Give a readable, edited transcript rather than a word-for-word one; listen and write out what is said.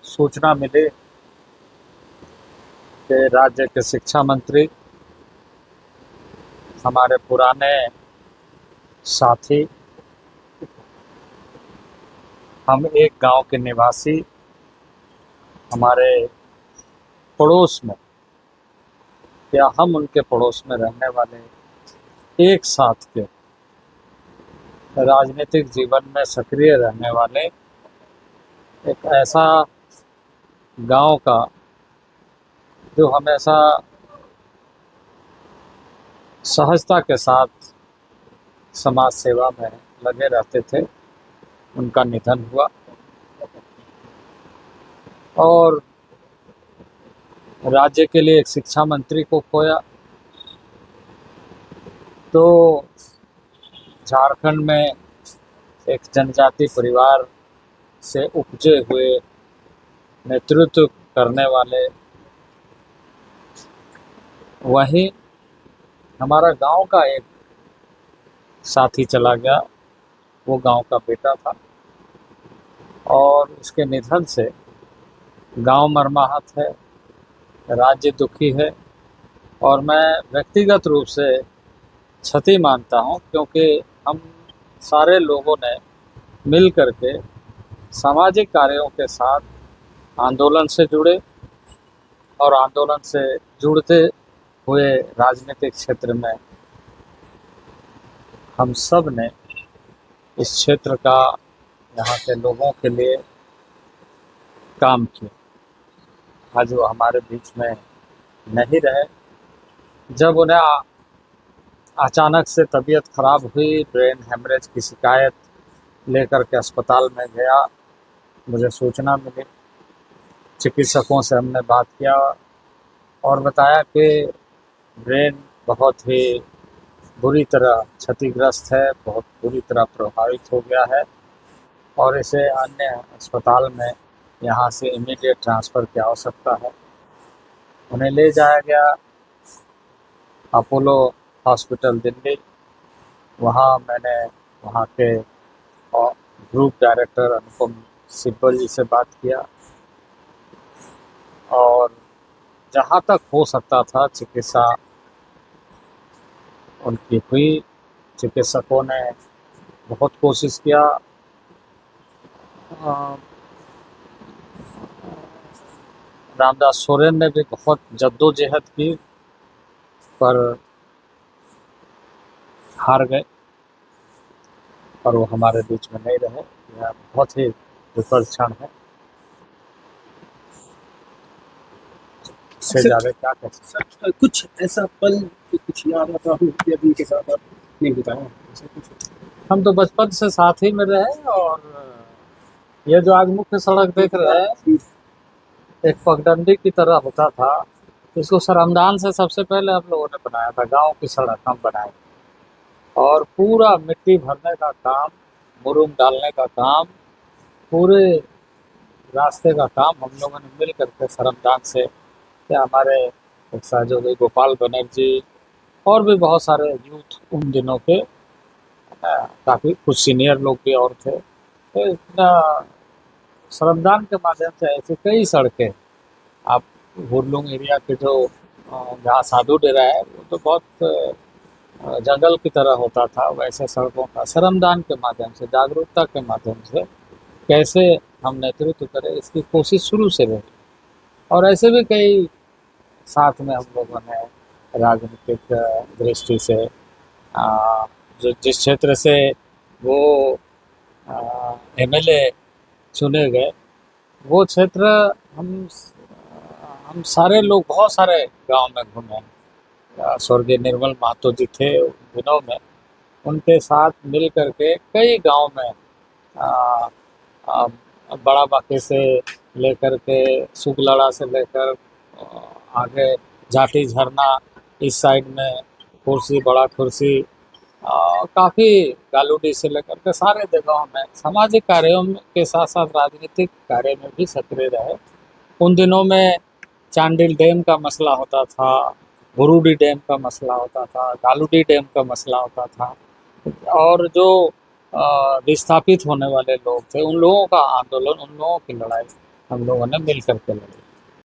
सूचना मिली कि राज्य के शिक्षा मंत्री, हमारे पुराने साथी, हम एक गांव के निवासी, हमारे पड़ोस में या हम उनके पड़ोस में रहने वाले, एक साथ के राजनीतिक जीवन में सक्रिय रहने वाले एक ऐसा गांव का जो हमेशा सहजता के साथ समाज सेवा में लगे रहते थे, उनका निधन हुआ। और राज्य के लिए एक शिक्षा मंत्री को खोया। तो झारखंड में एक जनजाति परिवार से उपजे हुए नेतृत्व करने वाले, वहीं हमारा गांव का एक साथी चला गया। वो गांव का बेटा था और उसके निधन से गांव मर्माहत है, राज्य दुखी है और मैं व्यक्तिगत रूप से क्षति मानता हूं, क्योंकि हम सारे लोगों ने मिल करके सामाजिक कार्यों के साथ आंदोलन से जुड़े और आंदोलन से जुड़ते हुए राजनीतिक क्षेत्र में हम सब ने इस क्षेत्र का, यहाँ के लोगों के लिए काम किया। आज वो हमारे बीच में नहीं रहे। जब उन्हें अचानक से तबीयत खराब हुई, ब्रेन हेमरेज की शिकायत लेकर के अस्पताल में गया, मुझे सूचना मिली। चिकित्सकों से हमने बात किया और बताया कि ब्रेन बहुत ही बुरी तरह क्षतिग्रस्त है, बहुत बुरी तरह प्रभावित हो गया है और इसे अन्य अस्पताल में यहाँ से इमीडिएट ट्रांसफ़र की आवश्यकता है। उन्हें ले जाया गया अपोलो हॉस्पिटल दिल्ली। वहाँ मैंने वहाँ के ग्रुप डायरेक्टर अनुपम सिब्बल जी से बात किया और जहाँ तक हो सकता था चिकित्सा उनकी हुई। चिकित्सकों ने बहुत कोशिश किया। रामदास सोरेन ने भी बहुत जद्दोजहद की, पर हार गए और वो हमारे बीच में नहीं रहे। यह बहुत ही दुखद क्षण है। इससे ज़्यादा क्या कह सकते। कुछ ऐसा पल कुछ याद आता हो कि अभी के साथ आप नहीं बताया ऐसा कुछ? हम तो बचपन से साथ ही में रहे और ये जो आज मुख्य सड़क देख रहे हैं, एक पगडंडी की तरह होता था। इसको श्रमदान से सबसे पहले हम लोगों ने बनाया था। गांव की सड़क हम बनाए और पूरा मिट्टी भरने का काम, मुरुम डालने का काम, पूरे रास्ते का काम हम लोगों ने मिल करके श्रमदान से, या हमारे एक सहयोगी गोपाल बनर्जी और भी बहुत सारे यूथ उन दिनों के, काफ़ी कुछ सीनियर लोग भी और थे। तो इतना श्रमदान के माध्यम से ऐसी कई सड़कें, आप हुरलुंग एरिया के जो जहाँ साधु डेरा है, वो तो बहुत जंगल की तरह होता था। वैसे सड़कों का श्रमदान के माध्यम से, जागरूकता के माध्यम से कैसे हम नेतृत्व करें, इसकी कोशिश शुरू से रही। और ऐसे भी कई साथ में हम लोगों ने राजनीतिक दृष्टि से जो जिस क्षेत्र से वो एमएलए चुने गए, वो क्षेत्र हम सारे लोग बहुत सारे गांव में घूमे। स्वर्गीय निर्मल महतो जी थे उन दिनों में, उनके साथ मिल करके कई गांव में आ, बड़ा बाकी से लेकर के सुगलड़ा से लेकर आगे जाटी झरना, इस साइड में कुर्सी, बड़ा कुर्सी, काफ़ी गालूडी से लेकर के सारे जगहों में सामाजिक कार्यों के साथ साथ राजनीतिक कार्य में भी सक्रिय रहे। उन दिनों में चांडिल डैम का मसला होता था, बुरुडी डैम का मसला होता था, गालूडी डैम का मसला होता था और जो विस्थापित होने वाले लोग थे, उन लोगों का आंदोलन, उन लोगों की लड़ाई हम लोगों ने मिल करके लड़ी।